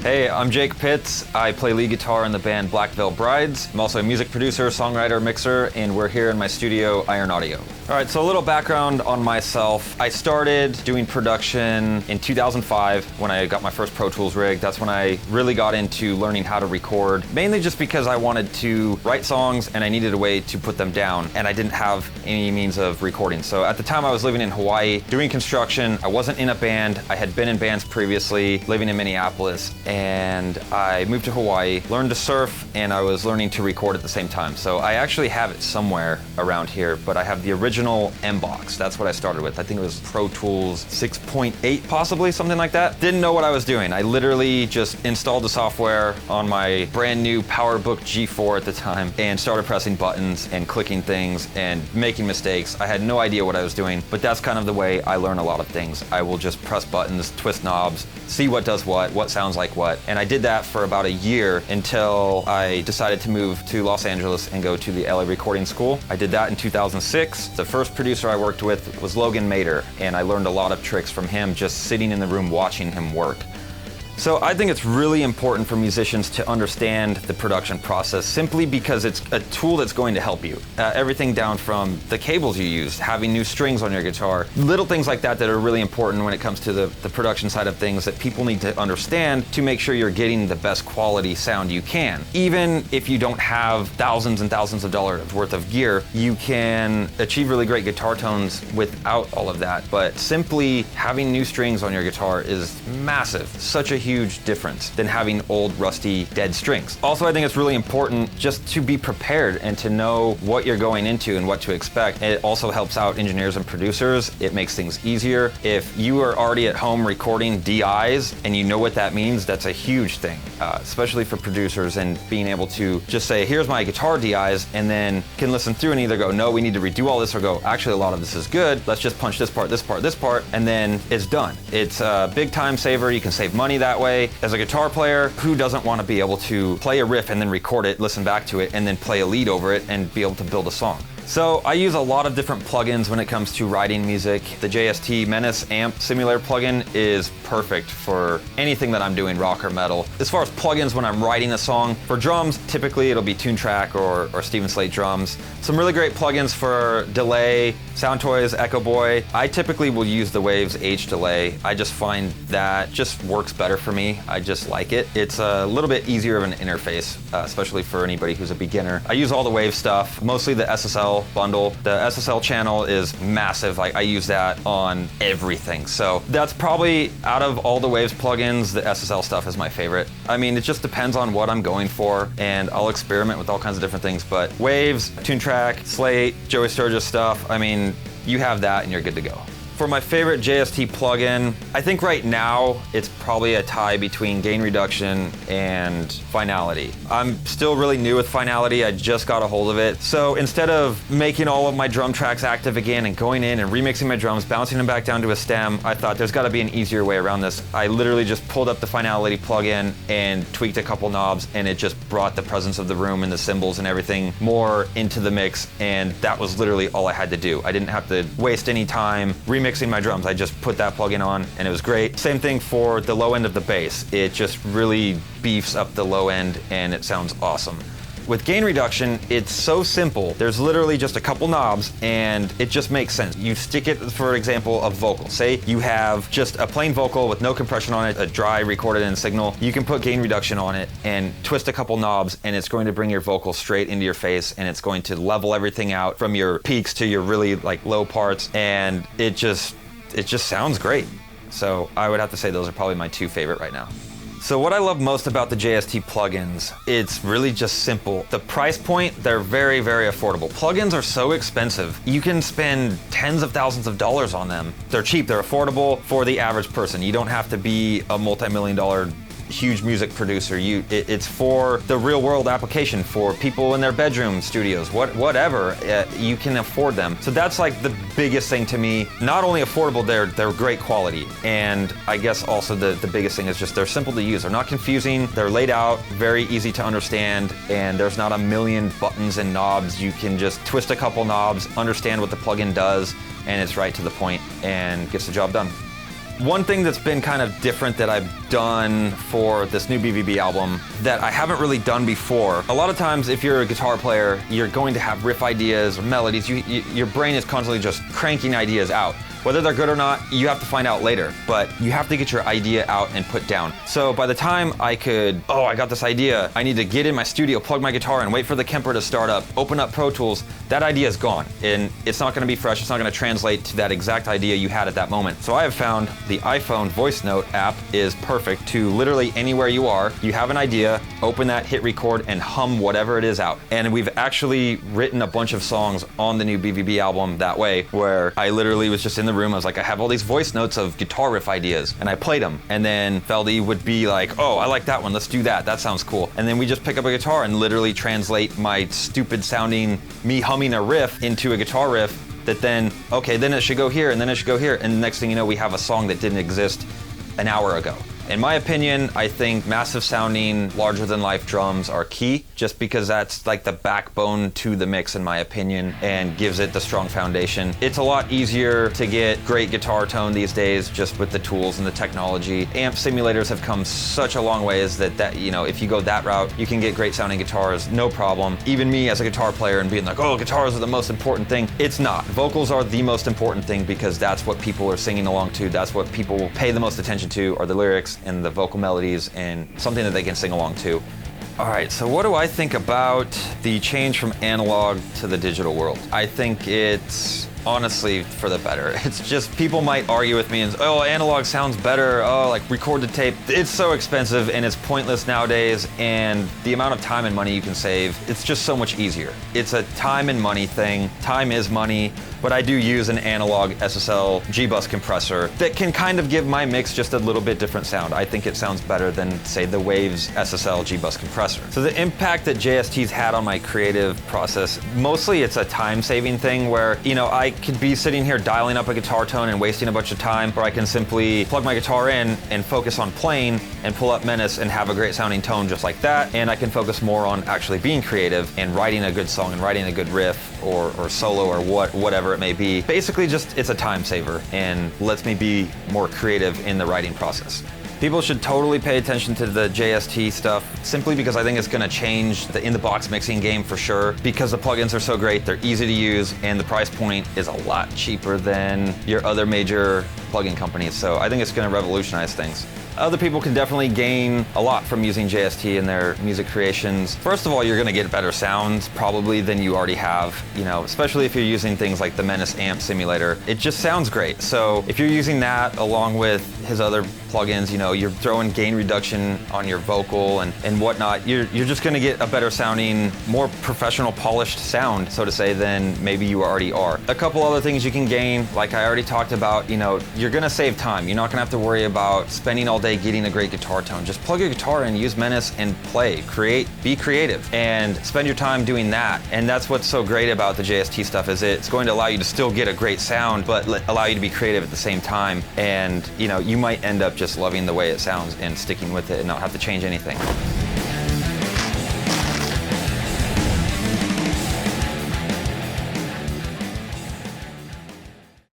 Hey, I'm Jake Pitts. I play lead guitar in the band Black Veil Brides. I'm also a music producer, songwriter, mixer, and we're here in my studio, Iron Audio. All right, so a little background on myself. I started doing production in 2005 when I got my first Pro Tools rig. That's when I really got into learning how to record, mainly just because I wanted to write songs and I needed a way to put them down, and I didn't have any means of recording. So at the time I was living in Hawaii, doing construction. I wasn't in a band. I had been in bands previously, living in Minneapolis, and I moved to Hawaii, learned to surf, and I was learning to record at the same time. So I actually have it somewhere around here, but I have the original M-Box. That's what I started with. I think it was Pro Tools 6.8, possibly, something like that. Didn't know what I was doing. I literally just installed the software on my brand new PowerBook G4 at the time and started pressing buttons and clicking things and making mistakes. I had no idea what I was doing, but that's kind of the way I learn a lot of things. I will just press buttons, twist knobs, see what does what sounds like what. And I did that for about a year until I decided to move to Los Angeles and go to the LA Recording School. I did that in 2006. The first producer I worked with was Logan Mader, and I learned a lot of tricks from him just sitting in the room watching him work. So I think it's really important for musicians to understand the production process simply because it's a tool that's going to help you. Everything down from the cables you use, having new strings on your guitar, little things like that that are really important when it comes to the production side of things that people need to understand to make sure you're getting the best quality sound you can. Even if you don't have thousands and thousands of dollars worth of gear, you can achieve really great guitar tones without all of that. But simply having new strings on your guitar is massive. Such a huge difference than having old, rusty, dead strings. Also, I think it's really important just to be prepared and to know what you're going into and what to expect. It also helps out engineers and producers. It makes things easier. If you are already at home recording DIs and you know what that means, that's a huge thing, especially for producers, and being able to just say, here's my guitar DIs, and then can listen through and either go, no, we need to redo all this, or go, actually, a lot of this is good. Let's just punch this part, this part, this part, and then it's done. It's a big time saver. You can save money that way. As a guitar player, who doesn't want to be able to play a riff and then record it, listen back to it, and then play a lead over it and be able to build a song? So I use a lot of different plugins when it comes to writing music. The JST Menace Amp Simulator plugin is perfect for anything that I'm doing, rock or metal. As far as plugins when I'm writing a song, for drums, typically it'll be TuneTrack or Steven Slate drums. Some really great plugins for delay, Soundtoys, Echo Boy. I typically will use the Waves H delay. I just find that just works better for me. I just like it. It's a little bit easier of an interface, especially for anybody who's a beginner. I use all the Wave stuff, mostly the SSL bundle. The SSL channel is massive. I use that on everything. So that's probably, out of all the Waves plugins, the SSL stuff is my favorite. I mean, it just depends on what I'm going for, and I'll experiment with all kinds of different things, but Waves, TuneTrack, Slate, Joey Sturgis stuff, I mean, you have that and you're good to go. For my favorite JST plugin, I think right now it's probably a tie between gain reduction and finality. I'm still really new with finality. I just got a hold of it. So instead of making all of my drum tracks active again and going in and remixing my drums, bouncing them back down to a stem, I thought there's gotta be an easier way around this. I literally just pulled up the finality plugin and tweaked a couple knobs, and it just brought the presence of the room and the cymbals and everything more into the mix, and that was literally all I had to do. I didn't have to waste any time remixing my drums. I just put that plugin on and it was great. Same thing for the low end of the bass. It just really beefs up the low end and it sounds awesome. With gain reduction, it's so simple. There's literally just a couple knobs and it just makes sense. You stick it, for example, a vocal. Say you have just a plain vocal with no compression on it, a dry recorded in signal. You can put gain reduction on it and twist a couple knobs, and it's going to bring your vocal straight into your face, and it's going to level everything out from your peaks to your really low parts, and it just sounds great. So I would have to say those are probably my two favorite right now. So what I love most about the JST plugins, it's really just simple. The price point, they're very, very affordable. Plugins are so expensive. You can spend tens of thousands of dollars on them. They're cheap, they're affordable for the average person. You don't have to be a multi-million-dollar huge music producer. It's for the real world application, for people in their bedroom studios, whatever, you can afford them. So that's like the biggest thing to me. Not only affordable, they're great quality. And I guess also the biggest thing is just they're simple to use. They're not confusing, they're laid out, very easy to understand, and there's not a million buttons and knobs. You can just twist a couple knobs, understand what the plugin does, and it's right to the point and gets the job done. One thing that's been kind of different that I've done for this new BVB album that I haven't really done before. A lot of times if you're a guitar player, you're going to have riff ideas or melodies. Your brain is constantly just cranking ideas out. Whether they're good or not, you have to find out later, but you have to get your idea out and put down. So by the time I got this idea, I need to get in my studio, plug my guitar in, wait for the Kemper to start up, open up Pro Tools, that idea is gone. And it's not gonna be fresh, it's not gonna translate to that exact idea you had at that moment. So I have found the iPhone voice note app is perfect to literally anywhere you are. You have an idea, open that, hit record, and hum whatever it is out. And we've actually written a bunch of songs on the new BVB album that way, where I literally was just in the room. I was like, I have all these voice notes of guitar riff ideas, and I played them. And then Feldy would be like, oh, I like that one, let's do that, that sounds cool. And then we just pick up a guitar and literally translate my stupid sounding, me humming a riff into a guitar riff that then, okay, then it should go here, and then it should go here. And the next thing you know, we have a song that didn't exist an hour ago. In my opinion, I think massive sounding, larger than life drums are key, just because that's like the backbone to the mix in my opinion, and gives it the strong foundation. It's a lot easier to get great guitar tone these days just with the tools and the technology. Amp simulators have come such a long ways that you know, if you go that route, you can get great sounding guitars, no problem. Even me as a guitar player and being like, oh, guitars are the most important thing. It's not. Vocals are the most important thing because that's what people are singing along to. That's what people pay the most attention to, are the lyrics and the vocal melodies and something that they can sing along to. All right, so what do I think about the change from analog to the digital world? I think it's honestly for the better. It's just, people might argue with me and, oh, analog sounds better, oh, like record to tape. It's so expensive and it's pointless nowadays, and the amount of time and money you can save, it's just so much easier. It's a time and money thing. Time is money, but I do use an analog SSL G-Bus compressor that can kind of give my mix just a little bit different sound. I think it sounds better than, say, the Waves SSL G-Bus compressor. So the impact that JST's had on my creative process, mostly it's a time-saving thing where, you know, I could be sitting here dialing up a guitar tone and wasting a bunch of time, or I can simply plug my guitar in and focus on playing and pull up Menace and have a great sounding tone just like that, and I can focus more on actually being creative and writing a good song and writing a good riff or solo or whatever it may be. Basically just, it's a time saver and lets me be more creative in the writing process. People should totally pay attention to the JST stuff, simply because I think it's gonna change the in-the-box mixing game for sure, because the plugins are so great, they're easy to use, and the price point is a lot cheaper than your other major plugin companies. So I think it's gonna revolutionize things. Other people can definitely gain a lot from using JST in their music creations. First of all, you're gonna get better sounds probably than you already have, you know, especially if you're using things like the Menace amp simulator. It just sounds great. So if you're using that along with his other plugins, you know, you're throwing gain reduction on your vocal and whatnot, you're just gonna get a better sounding, more professional, polished sound, so to say, than maybe you already are. A couple other things you can gain, like I already talked about, you know, you're gonna save time. You're not gonna have to worry about spending all day getting a great guitar tone. Just plug your guitar in, use Menace, and play, create, be creative, and spend your time doing that. And that's what's so great about the JST stuff, is it's going to allow you to still get a great sound, but allow you to be creative at the same time. And, you know, you might end up just loving the way it sounds and sticking with it and not have to change anything.